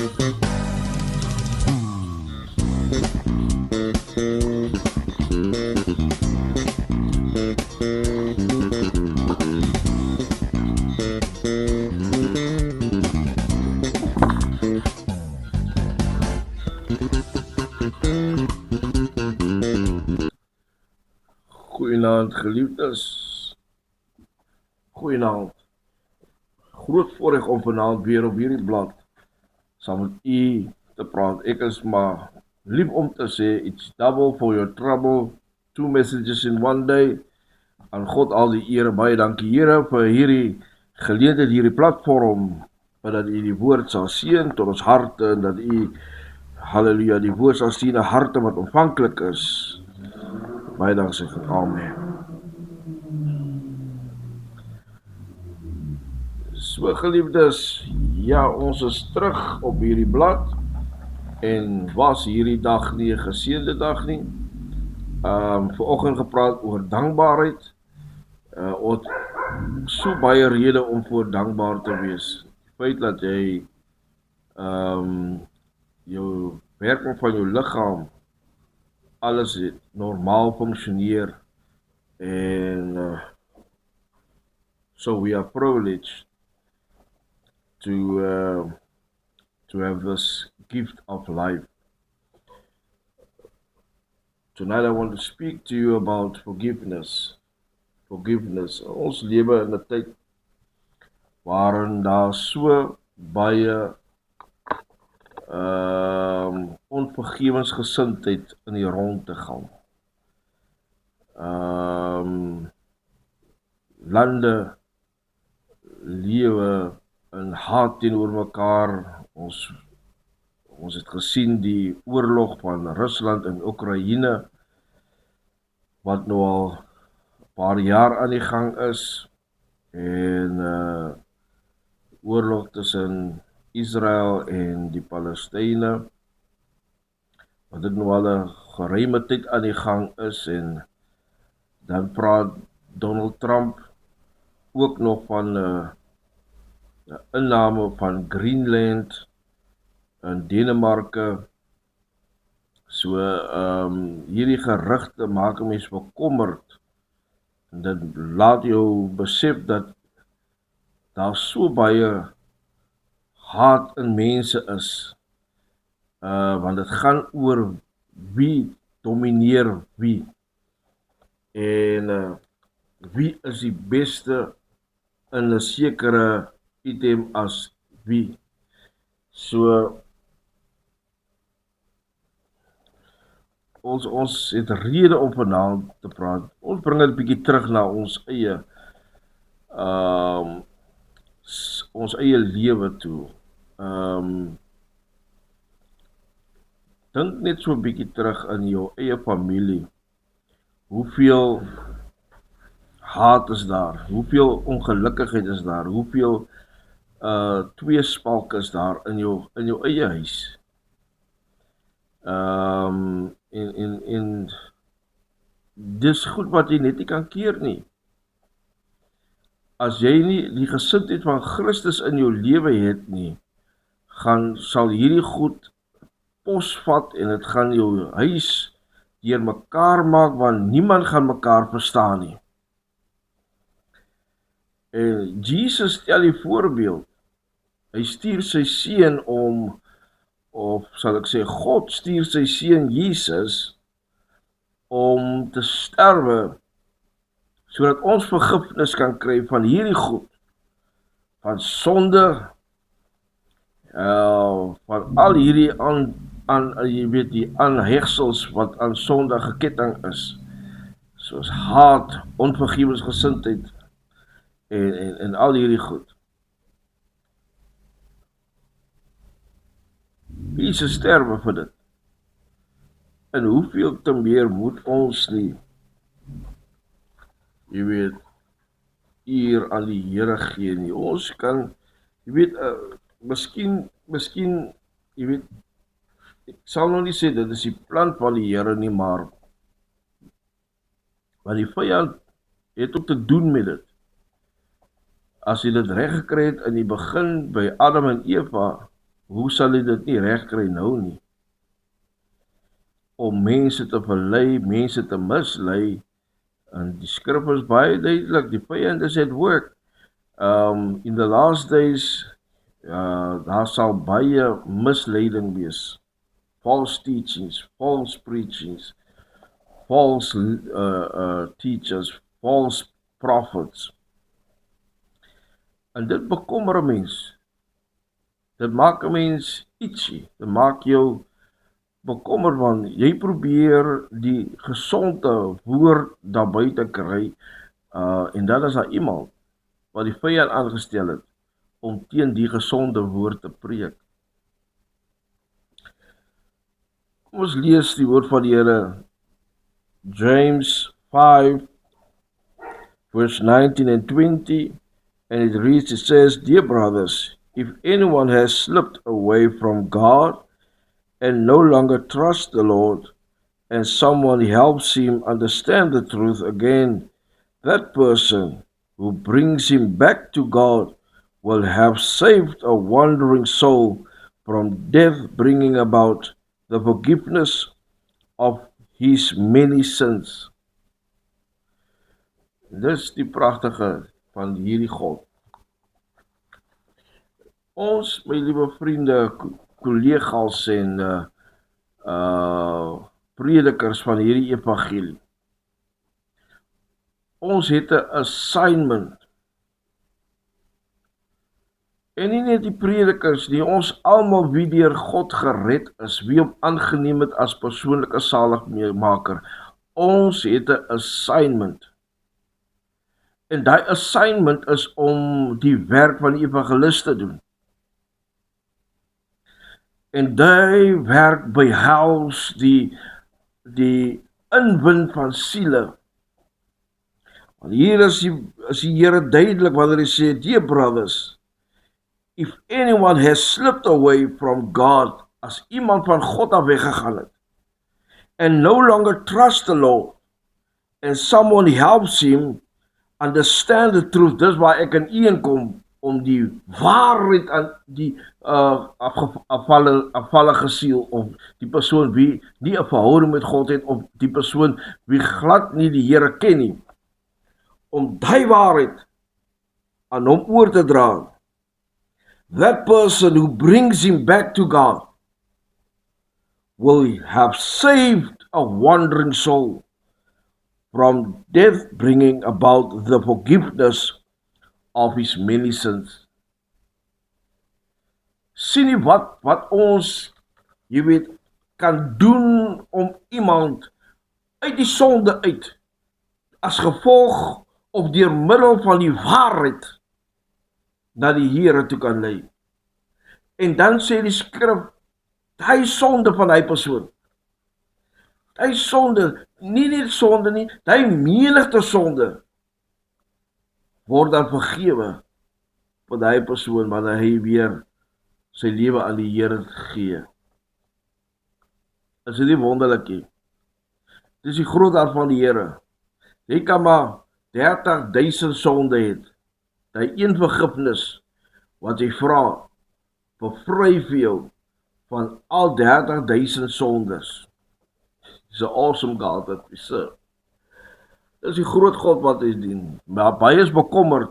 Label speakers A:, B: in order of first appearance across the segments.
A: Goeienaand geliefdes, goeienaand. Groot voorreg om vanaand weer op hierdie blad saam met u te praat. Ek is maar lief om te sê, it's double for your trouble, 2 messages in one day. Aan God al die ere, baie dankie Here vir hierdie geleentheid, hierdie platform, dat u die woord sal seën tot ons harte en dat u, halleluja, die woord sal sien na harte wat ontvanklik is. Baie dankie vir amen. So geliefdes, ja, ons is terug op hierdie blad en was hierdie dag nie 'n geseënde dag nie. Vanoggend gepraat oor dankbaarheid. Ons so baie rede om voor dankbaar te wees. Die feit dat jy jou werking van jou liggaam alles normaal funksioneer en so we are privileged to have this gift of life. Tonight I want to speak to you about forgiveness. Forgiveness. Ons lewe in 'n tyd waarin daar so baie onvergewensgesindheid in die rondte gaan. Lande lewe in haat teenoor mekaar. Ons het gesien die oorlog van Rusland en Oekraïne wat nou al 'n paar jaar aan die gang is en oorlog tussen Israel en die Palestynë wat dit nou al 'n geruime tyd aan die gang is en dan praat Donald Trump ook nog van 'n inname van Greenland in Denemarke. So hierdie gerugte maak 'n mens bekommerd en dit laat jou besef dat daar so baie haat in mense is. Want dit gaan oor wie domineer wie en wie is die beste in 'n sekere item as wie. So ons het rede om vanaand te praat. Ons bring dit 'n bietjie terug na ons eie lewe toe. Dink net so 'n bietjie terug in jou eie familie. Hoeveel haat is daar? Hoeveel ongelukkigheid is daar? Hoeveel tweespalk is daar in jou eie huis? En dis goed wat jy net nie kan keer nie. As jy nie die gesindheid van Christus in jou lewe het nie, sal hierdie goed posvat en dit gaan jou huis deur mekaar maak want niemand gaan mekaar verstaan nie. En Jesus stel die voorbeeld. Hy stuur sy seun of sal ek sê, God stuur sy seun Jesus om te sterwe sodat ons vergifnis kan kry van hierdie goed, van sonde, van al hierdie jy weet, die aanhegsels wat aan sonde geketting is, soos haat, onvergewensgesindheid en al hierdie goed. Jesus sterwe vir dit. En hoeveel te meer moet ons nie, jy weet, eer aan die Here gee nie. Ons kan, jy weet, miskien, jy weet, ek sal nog nie sê dit is die plan van die Here nie, maar die vyand het ook te doen met dit. As jy dit reg gekry het in die begin by Adam en Eva, hoe sal hy dit nie reg kry nou nie? Om mense te verlei, mense te mislei, en die skrif is baie duidelik, die vyand is at work. In the last days, daar sal baie misleiding wees, false teachings, false preachings, false teachers, false prophets. En dit bekommer 'n mens. Dit maak 'n mens ietsie. Dit maak jou bekommer, want jy probeer die gesonde woord daar buite kry, en dan is daar iemand wat die vyand aangestel het om teen die gesonde woord te preek. Kom ons lees die woord van die Here, James 5, verse 19 and 20, and it reads, it says, "Dear brothers, if anyone has slipped away from God and no longer trusts the Lord, and someone helps him understand the truth again, that person who brings him back to God will have saved a wandering soul from death, bringing about the forgiveness of his many sins." Dis die pragtige van hierdie God. Ons, my liewe vriende, kollegas en predikers van hierdie evangelie, ons het 'n assignment. En nie net die predikers nie, ons almal wie deur God gered is, wie hom aangeneem het as persoonlike saligmaker. Ons het 'n assignment. En daai assignment is om die werk van die evangelis te doen. En daai werk behels die inwin van siele. Want hier is die Here duidelik wanneer hy sê, "Dear brothers, if anyone has slipped away from God," as iemand van God af weggegaan het, "and no longer trust the Lord, and someone helps him understand the truth," dis waar ek in een kom, om die waarheid aan die afvallige siel, of die persoon wie nie 'n verhouding met God het, of die persoon wie glad nie die Here ken nie, om die waarheid aan hom oor te dra. That person who brings him back to God will have saved a wandering soul from death, bringing about the forgiveness of his many sins. Sien jy wat ons, jy weet, kan doen om iemand uit die sonde uit, as gevolg of deur middel van die waarheid, na die Here toe kan lei. En dan sê die skrif, hy sonde van hy persoon, hy sonde, nie net sonde nie, hy menigte sonde, word dan vergewe vir die persoon, wanneer hy weer sy lewe aan die Here gee. Is dit nie wonderlik nie? Dis die groot hart van die Here. Jy kan maar 30.000 sonde het, die een vergifnis wat jy vra, bevry vir jou van al 30.000 sondes. Dis 'n awesome God wat we serve. Dis die groot God wat hy dien. Maar baie is bekommerd,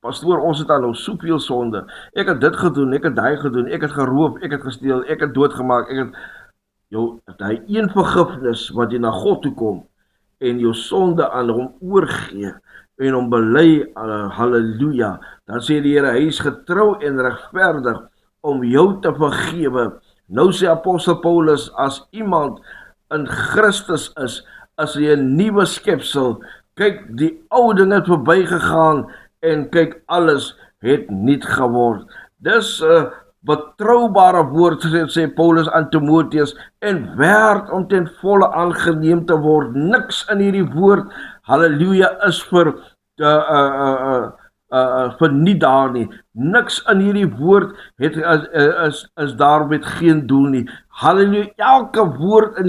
A: pastoor, ons het al nou soveel sonde, ek het dit gedoen, ek het daai gedoen, ek het geroof, ek het gesteel, ek het doodgemaak, ek het jou, daai een vergifnis wat jy na God toe kom, en jou sonde aan hom oorgee, en hom bely, halleluja, dan sê die Here, hy is getrou en regverdig om jou te vergewe. Nou sê apostel Paulus, as iemand in Christus is, as hy 'n nuwe skepsel, kyk, die ou dinge het verbygegaan, en kyk, alles het nuut geword. Dis 'n betroubare woord, sê Paulus aan Timoteus, en werd om ten volle aangeneem te word. Niks in hierdie woord, halleluja, is vir nie daar nie. Niks in hierdie woord is daar met geen doel nie. Halleluja, elke woord in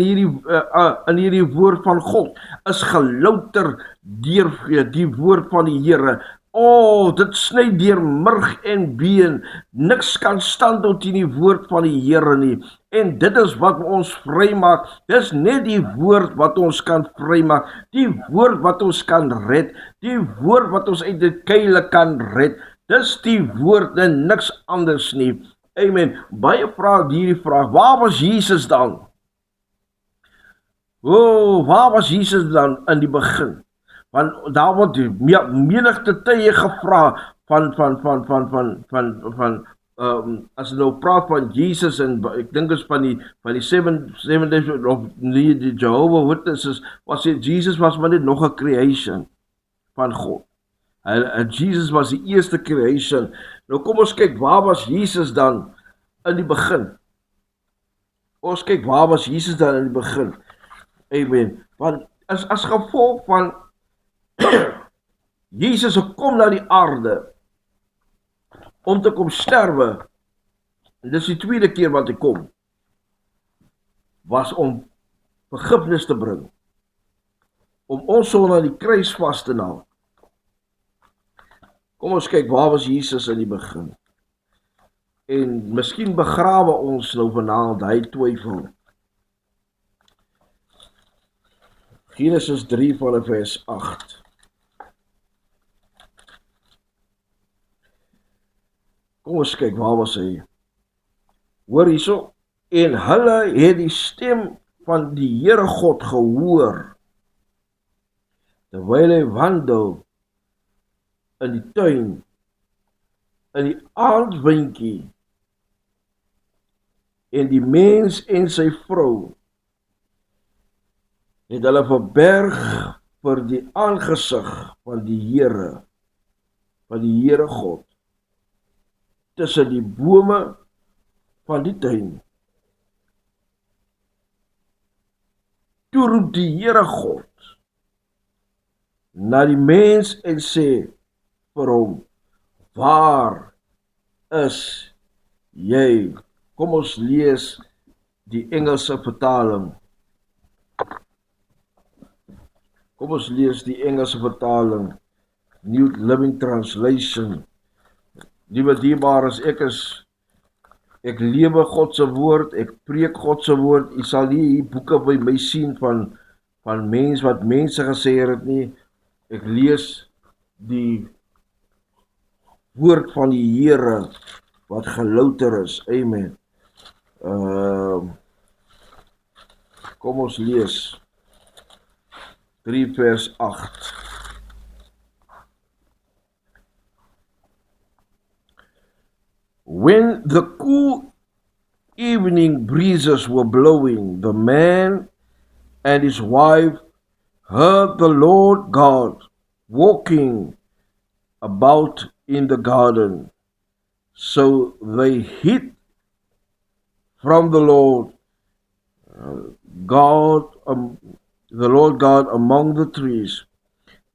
A: hierdie woord van God is gelouter deur die woord van die Here, Dit sny deur murg en been. Niks kan standhou teen die woord van die Here nie. En dit is wat ons vrymaak. Dis net die woord wat ons kan vrymaak. Die woord wat ons kan red. Die woord wat ons uit die kuile kan red. Dis die woord en niks anders nie. Amen. Baie vra hierdie vraag: waar was Jesus dan? Waar was Jesus dan in die begin? Want daar word menigte tye gevra van as jy nou praat van Jesus, en ek dink is van die seven days of die Jehovah Witnesses, was sê Jesus was maar net nog 'n creation van God. Jesus was die eerste creation. Nou kom ons kyk, waar was Jesus dan in die begin? Ons kyk, waar was Jesus dan in die begin? Amen. Want as gevolg van Jesus kom na die aarde om te kom sterwe, en dis die tweede keer wat hy kom, was om vergifnis te bring, om ons sonde aan die kruis vas te naal. Kom ons kyk, waar was Jesus in die begin? En miskien begrawe ons nou vanaand hy twyfel. Genesis 3 vanaf vers 8. Kom ons kyk, waar was hy? Hoor hierso: en hulle het die stem van die Here God gehoor, terwyl hy wandel in die tuin, in die aandwindjie, en die mens en sy vrou het hulle verberg vir die aangesig van die Here God, tussen die bome van die tuin. Toe roep die Here God na die mens en sê vir hom: waar is jy? Kom ons lees die Engelse vertaling. Kom ons lees die Engelse vertaling, New Living Translation. Liewe dierbares, ek lewe God se woord, ek preek God se woord. U sal nie hier boeke by my sien van mense wat mense gesê het nie. Ek lees die woord van die Here wat gelouter is. Amen. Kom ons lees 3 vers 8. When the cool evening breezes were blowing, the man and his wife heard the Lord God walking about in the garden. So they hid from the Lord God among the trees.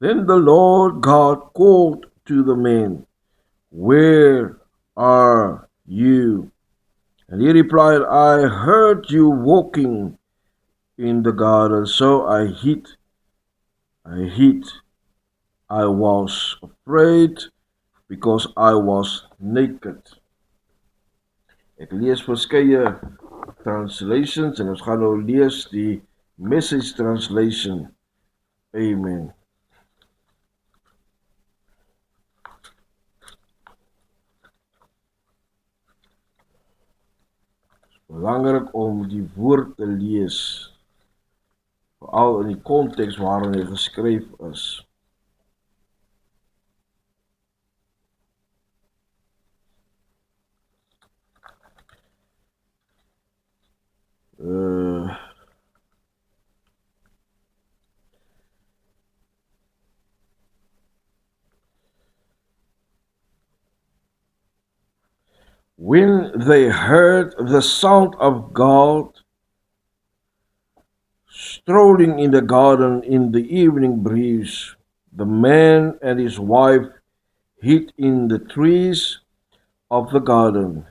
A: Then the Lord God called to the man, "Where are you?" And he replied, "I heard you walking in the garden, so I hid. I was afraid because I was naked." Ek lees verskeie translations en ons gaan nou lees die Message translation. Amen. Belangrik om die woord te lees, veral in die konteks waarin hy geskryf is. When they heard the sound of God strolling in the garden in the evening breeze, the man and his wife hid in the trees of the garden,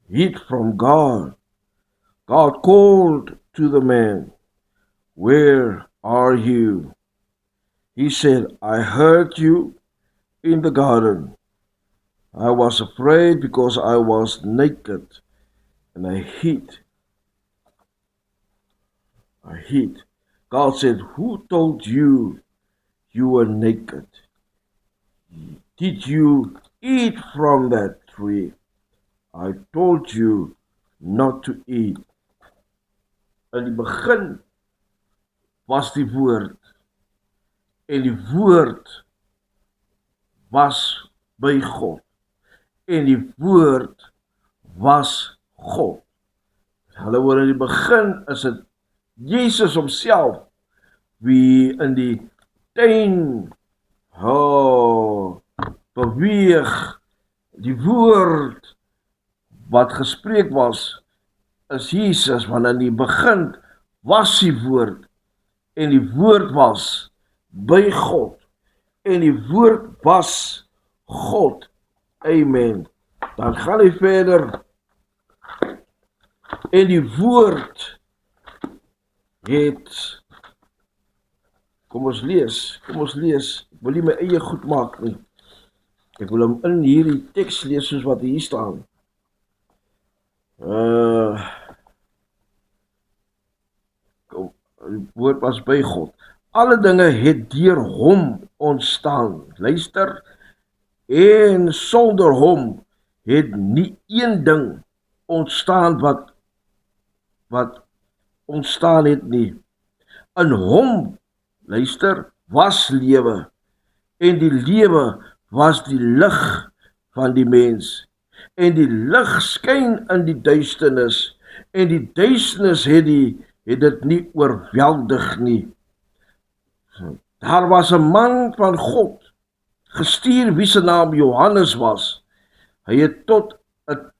A: hid from God. God called to the man, "Where are you?" He said, "I heard you in the garden. I was afraid because I was naked and I hid. I hid. God said, who told you you were naked? Did you eat from that tree? I told you not to eat. In die begin was die woord, en die woord was by God, en die woord was God. Hulle hoor in die begin is dit Jesus homself wie in die tuin beweeg. Die woord wat gespreek was is Jesus, want in die begin was die woord en die woord was by God en die woord was God. Amen. Dan gaan hy verder en die woord het, kom ons lees, ek wil nie my eie goed maak nie, ek wil hom in hierdie tekst lees soos wat hier staan. Die woord was by God. Alle dinge het deur hom ontstaan. Luister, en sonder hom het nie een ding ontstaan wat ontstaan het nie. In hom, luister, was lewe, en die lewe was die lig van die mens. En die lig skyn in die duisternis, en die duisternis het dit nie oorweldig nie. Daar was 'n man van God, gestuur wie se naam Johannes was. Hy het tot 'n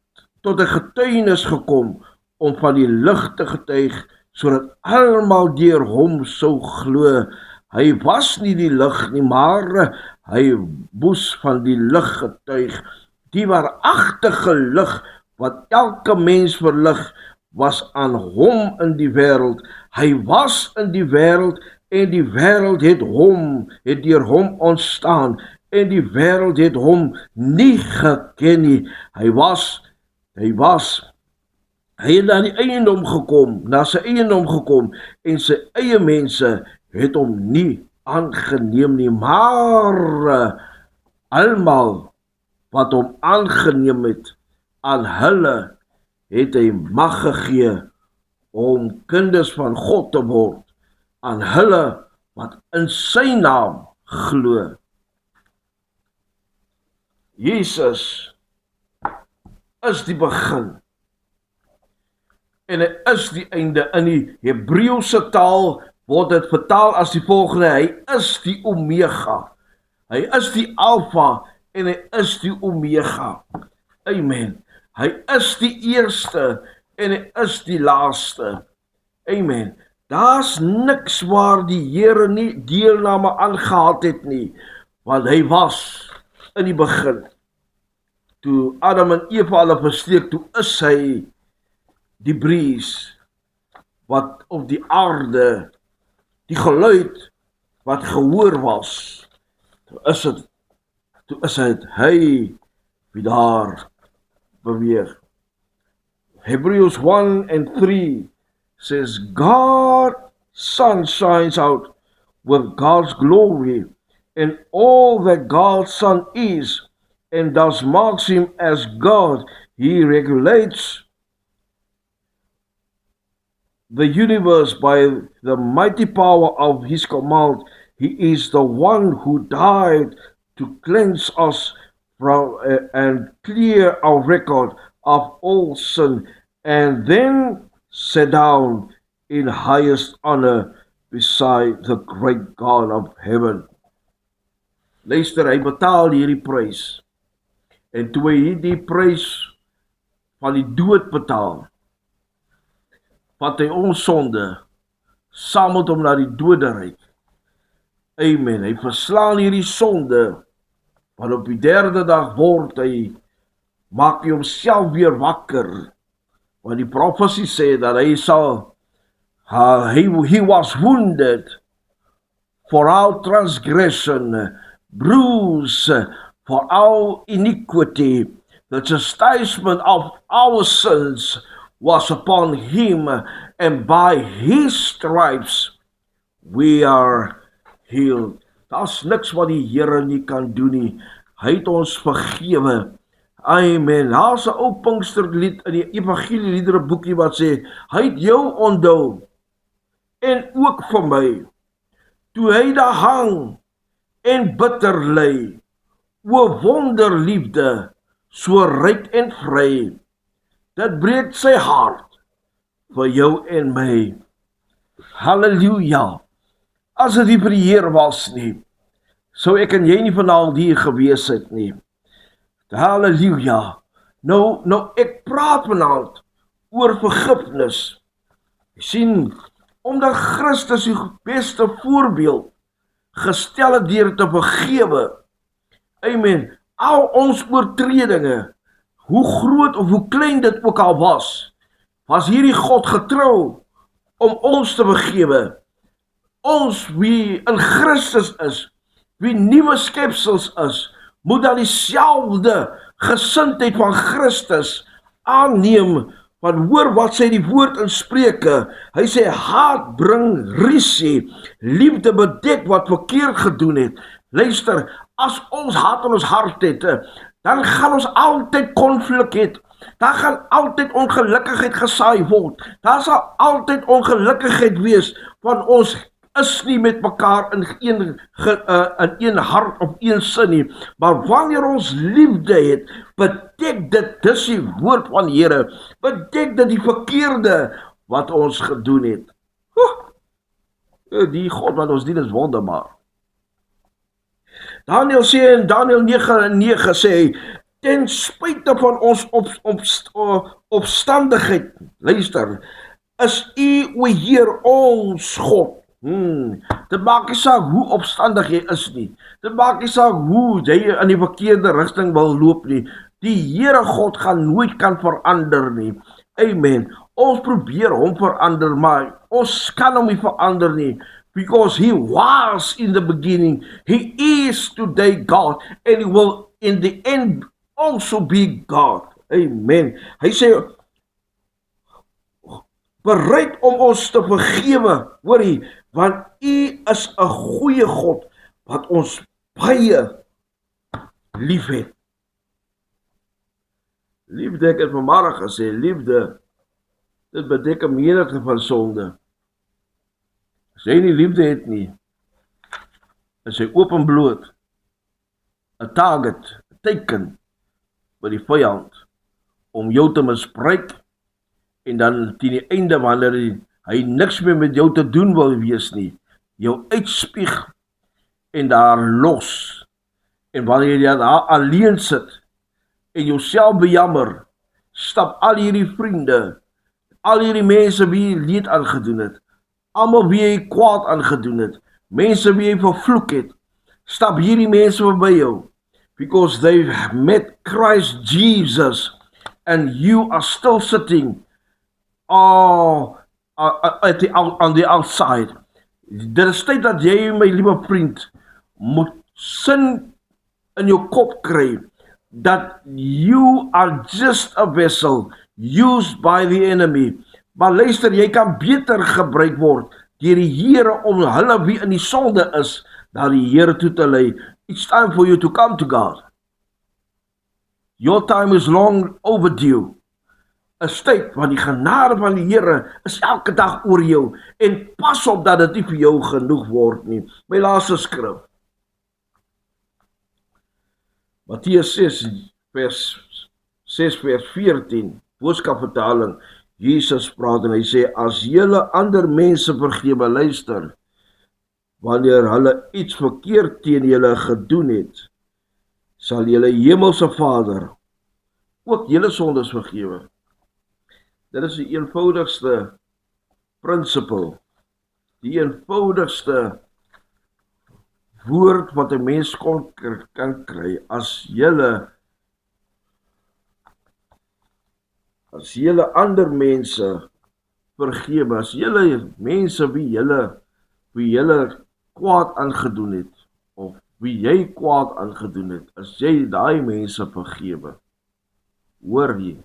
A: getuienis gekom om van die lig te getuig, sodat almal deur hom sou glo. Hy was nie die lig nie, maar hy moes van die lig getuig. Die waaragtige lig wat elke mens verlig, was aan hom in die wêreld. Hy was in die wêreld en die wêreld het deur hom ontstaan en die wêreld het hom nie geken nie. Hy het na die eiendom gekom, na sy eiendom gekom en sy eie mense het hom nie aangeneem nie, maar almal wat hom aangeneem het, aan hulle het hy mag gegee om kinders van God te word, aan hulle wat in sy naam glo. Jesus is die begin en hy is die einde. In die Hebreëse taal word dit vertaal as die volgende: hy is die Omega, hy is die Alfa en hy is die Omega. Amen. Hy is die eerste en hy is die laaste. Amen. Daar's niks waar die Here nie deelname aangehad het nie, want hy was in die begin. Toe Adam en Eva hulle versteek, toe is hy die bries wat op die aarde, die geluid wat gehoor was, toe is dit hy wie daar beweeg. Hebrews 1:3 says, God's sun shines out with God's glory, and all that God's Son is and thus marks him as God. He regulates the universe by the mighty power of his command. He is the one who died to cleanse us from and clear our record of all sin, and then sat down in highest honor beside the great God of heaven. Luister, hy betaal hierdie prys. En toe hy hierdie prys van die dood betaal, vat hy ons sonde saam met hom na die doderyk. Amen. Hy verslaan hierdie sonde, want op die derde dag maak hy homself weer wakker. Want die profesie sê dat hy he was wounded for our transgression, bruised for our iniquity. The chastisement of our sins was upon him, and by his stripes we are healed. Daar's niks wat die Here nie kan doen nie. Hy het ons vergewe. Amen. Daar's 'n ou Pinksterlied in die Evangelieliedere boekie wat sê, hy het jou onthou en ook vir my. Toe hy daar hang en bitter ly, o wonderliefde, so ryk en vry. Dit breek sy hart vir jou en my. Halleluja. As dit nie vir die Here was nie, sou ek en jy nie vanaand hier gewees het nie. Halleluja. Nou ek praat vanaand oor vergifnis. Jy sien, omdat Christus die beste voorbeeld gestel het deur te vergewe. Amen. Al ons oortredinge, hoe groot of hoe klein dit ook al was hierdie God getrou om ons te vergewe. Ons wie in Christus is, wie nuwe skepsels is, moet dan dieselfde gesindheid van Christus aanneem. Want hoor wat sê die woord in Spreuke. Hy sê haat bring rusie, liefde bedek wat verkeerd gedoen het. Luister, as ons haat in ons hart het, dan gaan ons altyd konflik hê. Daar gaan altyd ongelukkigheid gesaai word. Daar sal altyd ongelukkigheid wees, want ons is nie met mekaar in een hart of een sin nie. Maar wanneer ons liefde het, bedek dit, dis die woord van die Here, bedek dit die verkeerde wat ons gedoen het. Die God wat ons dien is wonderbaar. Daniel sê in Daniel 9:9 sê hy, ten spyte van ons opstandigheid, luister, is U, o Heer, ons God. Dit maak nie saak hoe opstandig jy is nie. Dit maak nie saak hoe jy in die verkeerde rigting wil loop nie. Die Here God gaan nooit kan verander nie. Amen. Ons probeer hom verander, maar ons kan hom nie verander nie. Because he was in the beginning, he is today God, and he will in the end also be God. Amen. Hy sê, bereid om ons te vergewe, hoorie, want U is 'n goeie God wat ons baie lief het. Liefde, ek het vanmôre gesê, liefde, dit bedek 'n menigte van sonde. As jy nie liefde het nie, is jy openbloot 'n target, 'n teken vir die vyand om jou te misbruik, en dan teen die einde, wanneer hy niks meer met jou te doen wil wees nie, jou uitspieg en daar los. En wanneer jy daar alleen sit en jouself bejammer, stap al hierdie vriende, al hierdie mense wie jy leed aangedoen het, almal wie jy kwaad aangedoen het, mense wie jy vervloek het, stap hierdie mense verby jou, because they've met Christ Jesus, and you are still sitting on the outside. Dit is tyd dat jy, my liewe vriend, moet sin in jou kop kry, that you are just a vessel used by the enemy. Maar luister, jy kan beter gebruik word deur die Here om hulle wie in die sonde is, na die Here toe te lei. It's time for you to come to God. Your time is long overdue. 'n tyd want die genade van die Here is elke dag oor jou, en pas op dat dit nie vir jou genoeg word nie. My laaste skrif, Matteus 6 vers 14, boodskapvertaling. Jesus praat en hy sê, as julle ander mense vergewe, luister, wanneer hulle iets verkeerd teen julle gedoen het, sal julle hemelse Vader ook julle sondes vergewe. Dit is die eenvoudigste principle, die eenvoudigste woord wat 'n mens kan kry. As julle ander mense vergewe, as julle mense wie julle kwaad aangedoen het, of wie jy kwaad aangedoen het, as jy daai mense vergewe, hoor jy?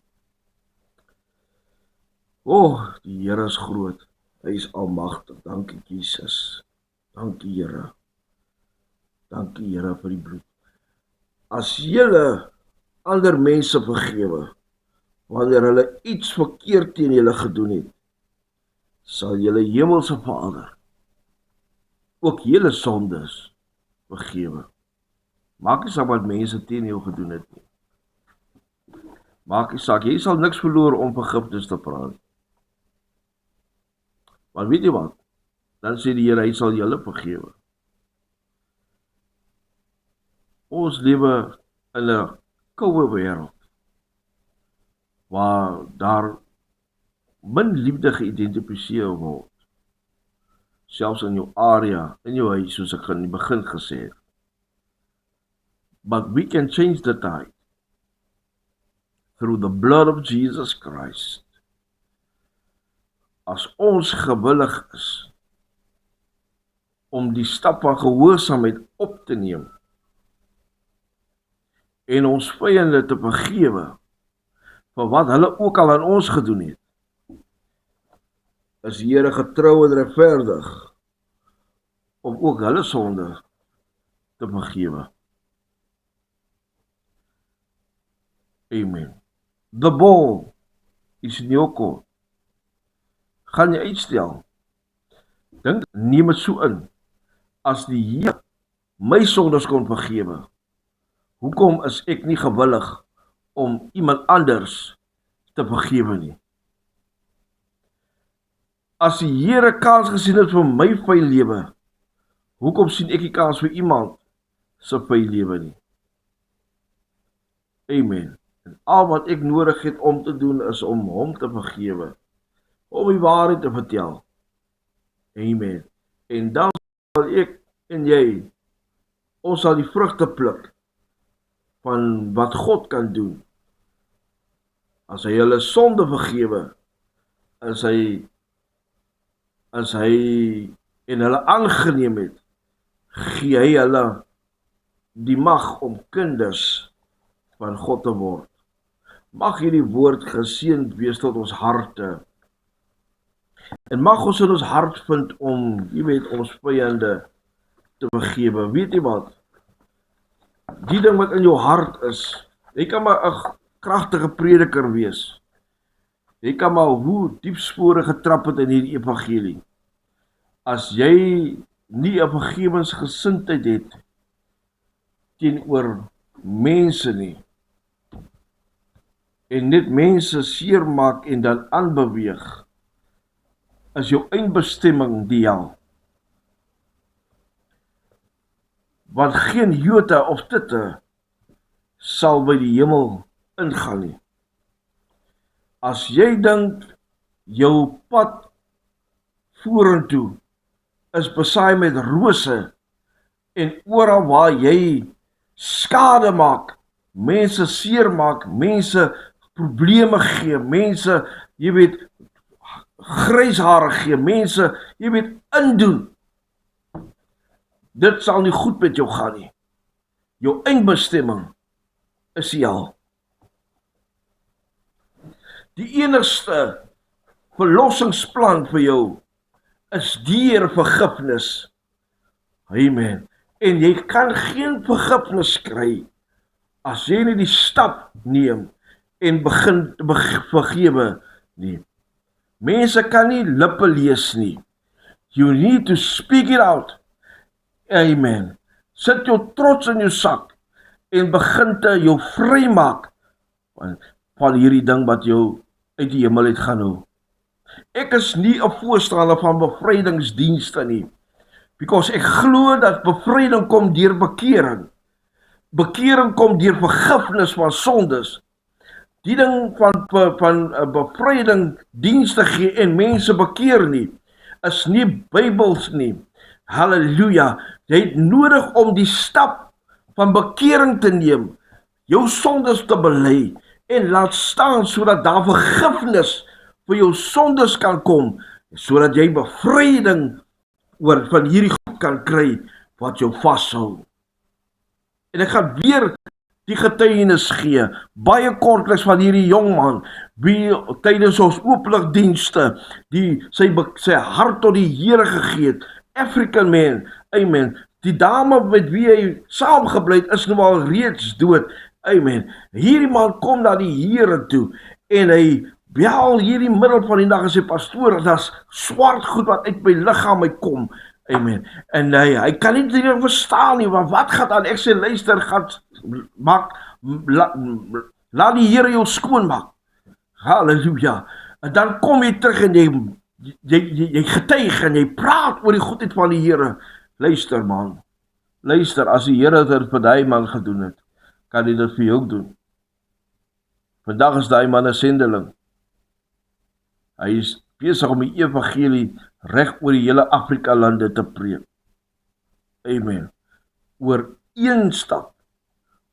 A: Die Here is groot, hy is almagtig, dankie Jesus, dankie Here, dankie Here vir die bloed. As julle ander mense vergewe, wanneer hulle iets verkeerd teen julle gedoen het, sal julle hemelse Vader ook julle sondes vergewe. Maak nie saak wat mense teen jou gedoen het nie. Maak nie saak, jy sal niks verloor om vergifnis te praat. Maar weet jy wat? Dan sê die Here, hy sal julle vergewe. Ons lewe in 'n koue wêreld, waar daar min liefde geïdentifiseer word, selfs in jou area, in jou huis, soos ek in die begin gesê het. But we can change the tide through the blood of Jesus Christ. As ons gewillig is om die stap van gehoorsaamheid op te neem en ons vyande te vergewe vir wat hulle ook al aan ons gedoen het, is die Here getrou en regverdig om ook hulle sonde te vergewe. Amen. The ball is in your court. Gaan jy uitstel? Dink, neem het so in. As die Here my sondes kon vergewe, hoekom is ek nie gewillig om iemand anders te vergewe nie? As die Here kans gesien het vir my vuil lewe, hoekom sien ek die kans vir iemand se vuil lewe nie? Amen. En al wat ek nodig het om te doen is om hom te vergewe, om die waarheid te vertel. Amen. En dan sal ek en jy, ons sal die vrugte pluk van wat God kan doen. As hy hulle sonde vergewe, as hy en hulle aangeneem het, gee hy hulle die mag om kinders van God te word. Mag hierdie woord geseënd wees tot ons harte. En mag ons in ons hart vind om, jy weet, ons vyande te vergewe. Weet jy wat? Die ding wat in jou hart is, jy kan maar 'n kragtige prediker wees. Jy kan maar hoe diep spore getrap het in hierdie evangelie. As jy nie 'n vergewensgesindheid het teenoor mense nie, en net mense seermaak en dan aanbeweeg, is jou eindbestemming die hel. Want geen jota of titte sal by die hemel ingaan nie. As jy dink jou pad vorentoe is besaai met rose en oral waar jy skade maak, mense seermaak, mense probleme gee, mense, jy weet, gryshare gee, mense, jy weet, indoen. Dit sal nie goed met jou gaan nie. Jou eindbestemming is die hel. Die enigste verlossingsplan vir jou is deur vergifnis. Amen. En jy kan geen vergifnis kry as jy nie die stap neem en begin vergewe nie. Mense kan nie lippe lees nie. You need to speak it out. Amen. Sit jou trots in jou sak en begin te jou vry maak van hierdie ding wat jou uit die hemel het gaan hou. Ek is nie 'n voorstander van bevrydingsdienste nie, because ek glo dat bevryding kom deur bekering. Bekering kom deur vergifnis van sondes. Die ding van bevryding dienste gee en mense bekeer nie, is nie Bybels nie. Halleluja. Jy het nodig om die stap van bekering te neem, jou sondes te bely en laat staan sodat daar vergifnis vir jou sondes kan kom, sodat jy bevryding van hierdie goed kan kry wat jou vashou. En ek gaan weer die getuienis gee, baie kortliks van hierdie jong man, wie tydens ons oopligdienste, sy hart tot die Here gegee het, African man, amen, die dame met wie hy saamgebly het, is nou al reeds dood, amen, hierdie man kom na die Here toe, en hy bel hierdie middel van die dag en sê, pastoor, dat is swart goed wat uit my liggaam uitkom, amen, en hy kan nie dit verstaan nie, want wat gaat aan, ek sê, luister, maak, laat die Here jou skoon maak, halleluja, en dan kom jy terug en jy getuig en jy praat oor die goedheid van die Here, luister man, luister, as die Here dit vir die man gedoen het, kan hy dit vir jou doen, vandag is die man 'n sendeling, hy is besig om die evangelie reg oor die hele Afrika lande te preek, amen, oor een stap,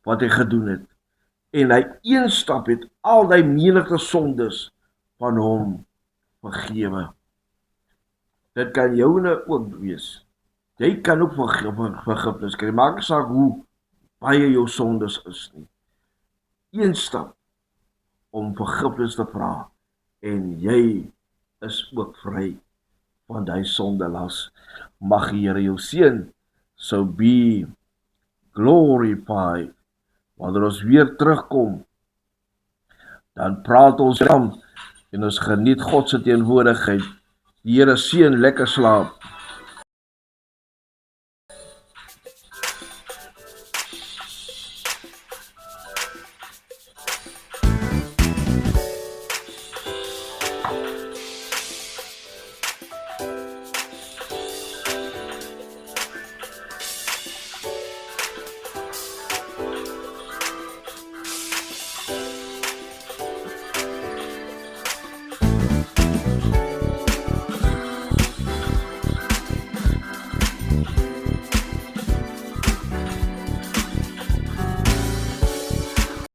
A: wat hy gedoen het, en hy een stap het al die menigte sondes van hom vergewe. Dit kan joune ook wees. Jy kan ook vergifnis kry, maak nie saak hoe baie jou sondes is nie. Een stap om vergifnis te vra, en jy is ook vry van die sondelas. Mag die Here jou seën, so be glorified. Wanneer ons weer terugkom, dan praat ons saam en ons geniet God se teenwoordigheid. Die Here seën, lekker slaap.